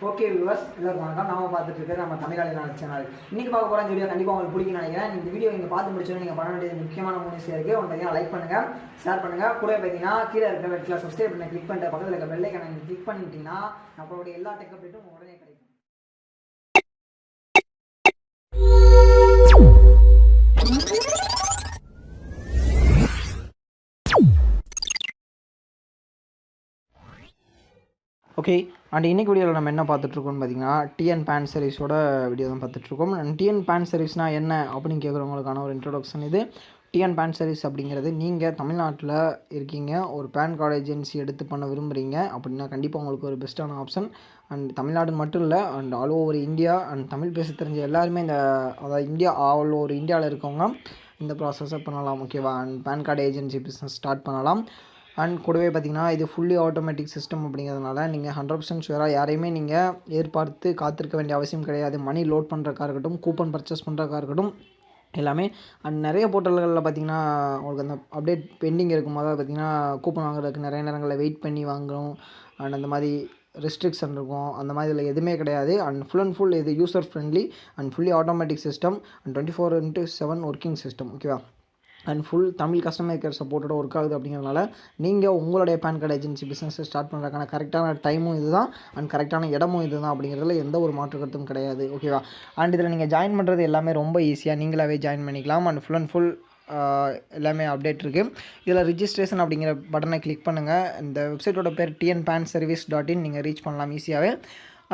Okay viewers, எல்லாருக்கும் வணக்கம். நாம பார்த்துட்டு இருக்கிறது நம்ம தமிழாளினாள் சேனல். இன்னைக்கு பார்க்க போகிற வீடியோ கண்டிப்பாக உங்களுக்கு பிடிக்கும்னு நினைக்கிறேன். இந்த வீடியோ நீங்கள் பார்த்து முடிச்சோன்னு நீங்கள் பண்ண வேண்டியது முக்கியமான 3 விஷயம் இருக்குது. ஒன்று பார்த்தீங்கன்னா லைக் பண்ணுங்கள், ஷேர் பண்ணுங்கள். கூட பார்த்தீங்கன்னா கீழே இருக்கிற ரெட்டில் சப்ஸ்கிரைப் பண்ண கிளிக் பண்ணிட்டு பக்கத்தில் இருக்க பெல் ஐக்கானை நீங்கள் கிளிக் பண்ணிட்டீங்கன்னா நம்மளுடைய எல்லா டெக் அப்டேட்டும் உடனே கிடைக்கும். ஓகே, அண்ட் இன்றைக்கி வீடியோவில் நம்ம என்ன பார்த்துட்ருக்கோம்னு பார்த்தீங்கன்னா tnpanserviceோட வீடியோ தான் பார்த்துட்ருக்கோம். அண்ட் tnpanserviceனால் என்ன அப்படின்னு கேட்குறவங்களுக்கான ஒரு இன்ட்ரோடக்ஷன் இது. tnpanservice அப்படிங்கிறது நீங்கள் தமிழ்நாட்டில் இருக்கீங்க, ஒரு பேன் கார்டு ஏஜென்சி எடுத்து பண்ண விரும்புகிறீங்க அப்படின்னா கண்டிப்பாக உங்களுக்கு ஒரு பெஸ்ட்டான ஆப்ஷன். அண்ட் தமிழ்நாடு மட்டும் இல்லை, and all over India and Tamil பேச தெரிஞ்ச எல்லாருமே அதாவது ஆல் ஓவர் இந்தியாவில் இருக்கவங்க இந்த ப்ராசஸை பண்ணலாம். ஓகேவா? And PAN card agency business start பண்ணலாம். அண்ட் கூடவே பார்த்திங்கன்னா இது ஃபுல்லி ஆட்டோமேட்டிக் சிஸ்டம் அப்படிங்கிறதுனால நீங்கள் 100% ஷுவராக யாரையுமே நீங்கள் எதிர்பார்த்து காத்திருக்க வேண்டிய அவசியம் கிடையாது. மணி லோட் பண்ணுறக்கா இருக்கட்டும், கூப்பன் பர்ச்சேஸ் பண்ணுறக்கா இருக்கட்டும், எல்லாமே. அண்ட் நிறைய போர்ட்டல்களில் பார்த்திங்கன்னா உங்களுக்கு அந்த அப்டேட் பெண்டிங் இருக்கும். அதாவது பார்த்திங்கன்னா கூப்பன் வாங்குறதுக்கு நிறைய நேரங்களில் வெயிட் பண்ணி வாங்குகிறோம். அண்ட் அந்த மாதிரி ரெஸ்ட்ரிக்ஷன் இருக்கும். அந்த மாதிரி இதில் எதுவுமே கிடையாது. அண்ட் ஃபுல் அண்ட் ஃபுல் இது user friendly and fully automatic system and 24/7 working system. ஓகேவா? And full Tamil customer care சப்போர்ட்டோட ஒர்க் ஆகுது. அப்படிங்கிறதுனால நீங்கள் உங்களுடைய பேன் கார்டு ஏஜென்சி பிஸ்னஸை ஸ்டார்ட் பண்ணுறதுக்கான கரெக்டான டைமும் இது தான் அண்ட் கரெக்டான இடமும் இது தான். அப்படிங்கிறதுல எந்த ஒரு மாற்று கருத்தும் கிடையாது. ஓகேவா? அண்ட் இதில் நீங்கள் ஜாயின் பண்ணுறது எல்லாமே ரொம்ப ஈஸியாக நீங்களாகவே ஜாயின் பண்ணிக்கலாம். அண்ட் ஃபுல் அண்ட் ஃபுல் எல்லாமே அப்டேட் இருக்குது. இதில் ரிஜிஸ்ட்ரேஷன் அப்படிங்கிற பட்டனை கிளிக் பண்ணுங்கள். இந்த வெப்சைட்டோட பேர் tnpanservice.in. நீங்கள் ரீச் பண்ணலாம் ஈஸியாகவே.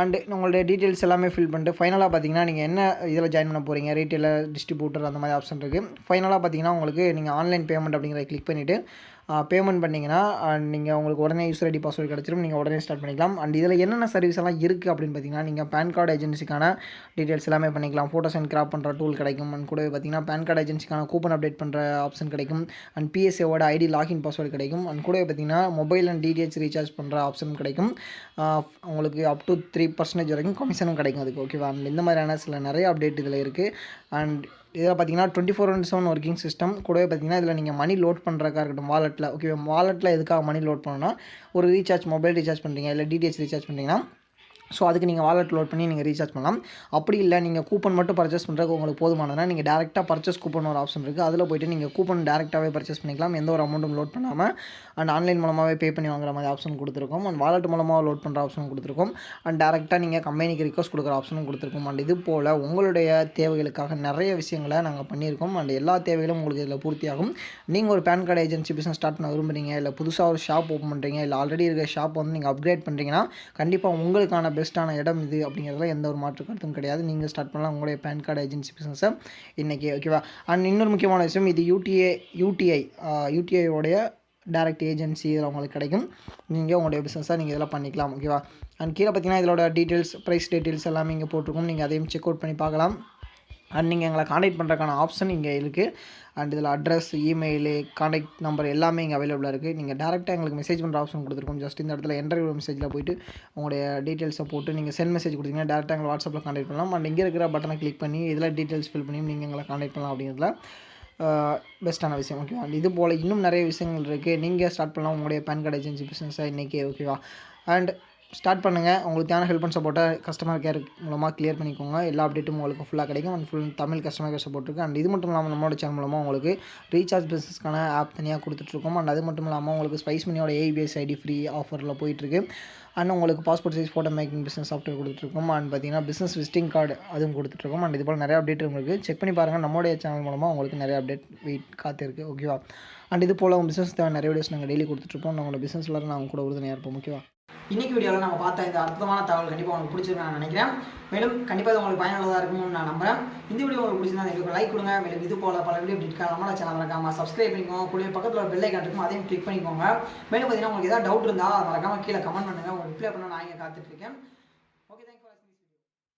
அண்டு உங்களுடைய டீட்டெயில்ஸ் எல்லாமே ஃபில் பண்ணிட்டு ஃபைனலாக பார்த்தீங்கன்னா நீங்கள் என்ன இதில் ஜாயின் பண்ண போகிறீங்க, ரீட்டெயிலர், டிஸ்ட்ரிபியூட்டர், அந்த மாதிரி ஆப்ஷன் இருக்குது. ஃபைனலாக பார்த்தீங்கன்னா உங்களுக்கு நீங்கள் ஆன்லைன் பேமெண்ட் அப்படிங்கிறத கிளிக் பண்ணிவிட்டு பேமெண்ட் பண்ணிங்கன்னா நீங்கள் உங்களுக்கு உடனே யூசர் ஐடி பாஸ்வேர்டு கிடச்சிரும். நீங்கள் உடனே ஸ்டார்ட் பண்ணிக்கலாம். அண்ட் இதில் என்னென்ன சர்வீஸ் எல்லாம் இருக்குது அப்படின்னு பார்த்தீங்கன்னா நீங்கள் பேன் கார்டு ஏஜென்சிக்கான டீட்டெயில்ஸ் எல்லாமே பண்ணிக்கலாம். ஃபோட்டோஸ் அண்ட் கிராப் பண்ணுற டூல் கிடைக்கும். அண்ட் கூட பார்த்தீங்கன்னா பேன் கார்டு ஏஜென்சிக்கான கூப்பன் அப்டேட் பண்ணுற ஆப்ஷன் கிடைக்கும். அண்ட் பிஎஸ்ஏவோட ஐடி லாகின் பாஸ்வேர்டு கிடைக்கும். அண்ட் கூட பார்த்தீங்கன்னா மொபைல் அண்ட் டிடிஹெச் ரீசார்ஜ் பண்ணுற ஆப்ஷன் கிடைக்கும். உங்களுக்கு அப் டு 3% வரைக்கும் கமிஷனும் கிடைக்கும் அதுக்கு. ஓகேவா? அண்ட் இந்த மாதிரியான சில நிறைய அப்டேட் இதில் இருக்குது. அண்ட் இதில் பார்த்தீங்கன்னா 24/7 ஒர்க்கிங் சிஸ்டம். கூடவே பார்த்தீங்கன்னா இதில் நீங்கள் மணி லோட் பண்ணுறக்கா இருக்கட்டும் வாலெட்டில். ஓகே, வாலெட்டில் எதுக்காக மணி லோட் பண்ணணும்னா ஒரு ரீசார்ஜ், மொபைல் ரீசார்ஜ் பண்ணுறீங்க இல்லை டிடிஹெச் ரீசார்ஜ் பண்ணுறீங்கன்னா ஸோ அதுக்கு நீங்கள் வாலெட் லோட் பண்ணி நீங்கள் ரீசார்ஜ் பண்ணலாம். அப்படி இல்லை நீங்கள் கூப்பன் மட்டும் பர்ச்சேஸ் பண்ணுறதுக்கு உங்களுக்கு போதுமானதுனா நீங்கள் டேரெக்டாக பர்ச்சேஸ் கூப்பன் ஒரு ஆப்ஷன் இருக்குது. அதில் போய்ட்டு நீங்கள் கூப்பன் டேரெக்டாகவே பர்ச்சேஸ் பண்ணிக்கலாம். எந்த ஒரு அமௌண்ட்டும் லோட் பண்ணாமல். அண்ட் ஆன்லைன் மூலமாகவே பே பண்ணி வாங்குற மாதிரி ஆப்ஷன் கொடுத்துருக்கோம். அண்ட் வாலெட் மூலமாக லோட் பண்ணுற ஆப்ஷன் கொடுத்துருக்கோம். அண்ட் டேரெக்டாக நீங்கள் கம்பெனிக்கு ரிக்வஸ்ட் கொடுக்குற ஆப்ஷனும் கொடுத்துருக்கோம். அண்ட் இது போல் உங்களுடைய தேவைகளுக்காக நிறைய விஷயங்களை நாங்கள் பண்ணியிருக்கோம். அண்ட் எல்லா தேவைகளும் உங்களுக்கு இதில் பூர்த்தியாகும். நீங்கள் ஒரு PAN card agency business start பண்ண விரும்புகிறீங்க, இல்லை புதுசாக ஒரு ஷாப் ஓப்பன் பண்ணுறீங்க, இல்லை ஆல்ரெடி இருக்கிற ஷாப் வந்து நீங்கள் அப்கிரேட் பண்ணுறீங்கன்னா கண்டிப்பாக உங்களுக்கான பெஸ்ட்டான இடம் இது அப்படிங்கிறதுல எந்த ஒரு மாற்று கருத்தும் கிடையாது. நீங்கள் ஸ்டார்ட் பண்ணலாம் உங்களுடைய பேன் கார்டு ஏஜென்சி பிஸ்னஸை இன்றைக்கி. ஓகேவா? அண்ட் இன்னொரு முக்கியமான விஷயம், இது யூடிஐயோடைய டைரக்ட் ஏஜென்சி இதில் உங்களுக்கு கிடைக்கும். நீங்கள் உங்களுடைய பிஸ்னஸாக நீங்கள் இதெல்லாம் பண்ணிக்கலாம். ஓகேவா? அண்ட் கீழே பார்த்தீங்கன்னா இதோட டீட்டெயில்ஸ், ப்ரைஸ் டீட்டெயில்ஸ் எல்லாமே இங்கே போட்டிருக்கோம். நீங்கள் அதையும் செக் அவுட் பண்ணி பார்க்கலாம். அண்ட் நீங்கள் எங்களை காண்டாக்ட் பண்ணுறதுக்கான ஆப்ஷன் இங்கே இருக்குது. அண்ட் இதில் அட்ரஸ், இமெயிலு, காண்டாக்ட் நம்பர் எல்லாமே இங்கே அவைலபிளாக இருக்குது. நீங்கள் டேரெக்டாக எங்களுக்கு மெசேஜ் பண்ணுற ஆப்ஷன் கொடுத்துருக்கோம். ஜஸ்ட் இந்த இடத்துல இன்டர்வியூ மெசேஜில் போய்ட்டு உங்களுடைய டீட்டெயில்ஸை போட்டு நீங்கள் சென்ட் மெசேஜ் கொடுத்தீங்கன்னா டேரெக்டாக எங்களை வாட்ஸ்அப்பில் காண்டாக்ட் பண்ணலாம். அண்ட் இங்கே இருக்கிற பட்டனை கிளிக் பண்ணி இதில் டீட்டெயில்ஸ் ஃபில் பண்ணி நீங்கள் எங்களை காண்டாக்ட் பண்ணலாம். அப்படிங்கிறதுல பெஸ்ட்டான விஷயம். ஓகேவா? அண்ட் இது போல் இன்னும் நிறைய விஷயங்கள் இருக்குது. நீங்கள் ஸ்டார்ட் பண்ணலாம் உங்களுடைய பேன் கார்டு ஏஜென்சி பிஸ்னஸை இன்றைக்கி. ஓகேவா? அண்ட் ஸ்டார்ட் பண்ணுங்கள். உங்களுக்கு தேவையான ஹெல்ப் அண்ட் சப்போர்ட்டை கஸ்டமர் கேர் மூலமாக கிளியர் பண்ணிக்கோங்க. எல்லா அப்டேட்டும் உங்களுக்கு ஃபுல்லாக கிடைக்கும். And full Tamil customer care support இருக்குது. அண்ட் இது மட்டும் இல்லாமல் நம்மளோட சேனல் மூலமாக உங்களுக்கு ரீசார்ஜ் பிஸ்னஸ்க்கான ஆப் தனியாக கொடுத்துட்ருக்கோம். அண்ட் அது மட்டும் இல்லாமல் உங்களுக்கு ஸ்பைஸ் மணியோட ABS ID ஃப்ரீ ஆஃபரில் போயிட்டுருக்கு. அண்ட் உங்களுக்கு passport size photo making business software கொடுத்துருக்கோம். அண்ட் பார்த்தீங்கன்னா பிஸ்னஸ் விசிட்டிங் கார்டு அதுவும் கொடுத்துட்ருக்கோம். அண்ட் இது போல் நிறைய அப்டேட் உங்களுக்கு செக் பண்ணி பாருங்கள். நம்மளுடைய சேனல் மூலமாக உங்களுக்கு நிறைய அப்டேட் காத்திருக்கு. ஓகேவா? அண்ட் இது போல் உங்கள் பிஸ்னஸ் தேவை நிறைய வீடியோஸ் நாங்கள் டெய்லி கொடுத்துட்ருப்போம். உங்களோட பிஸ்னஸ் எல்லாரும் நாங்கள் கூட உறுதுணையாக இருப்போம். ஓகேவா? இன்றைக்கி வீடியோவில் நம்ம பார்த்த இந்த அற்புதமான தகவல் கண்டிப்பாக உங்களுக்கு பிடிச்சிருக்கு நான் நினைக்கிறேன். மேலும் கண்டிப்பாக உங்களுக்கு பயனுள்ளதாக இருக்கும்னு நான் நம்புகிறேன். இந்த வீடியோ உங்களுக்கு பிடிச்சிருந்தா எங்களுக்கு லைக் கொடுங்க. மேலும் இது போல் பல வீடியோ அப்டேட்காக நம்மளோட சேனல் மறக்காமல் சப்ஸ்கிரைப் பண்ணிக்கோங்க. கூட பக்கத்தில் ஒரு பெல் ஐக்கான் இருக்கும், அதையும் கிளிக் பண்ணிக்கோங்க. மேலும் பார்த்தீங்கன்னா உங்களுக்கு ஏதாவது டவுட் இருந்தால் மறக்காமல் கீழே கமெண்ட் பண்ணுங்கள். உங்களுக்கு ரிப்ளை பண்ண நான் இங்கே காத்துட்ருக்கேன்.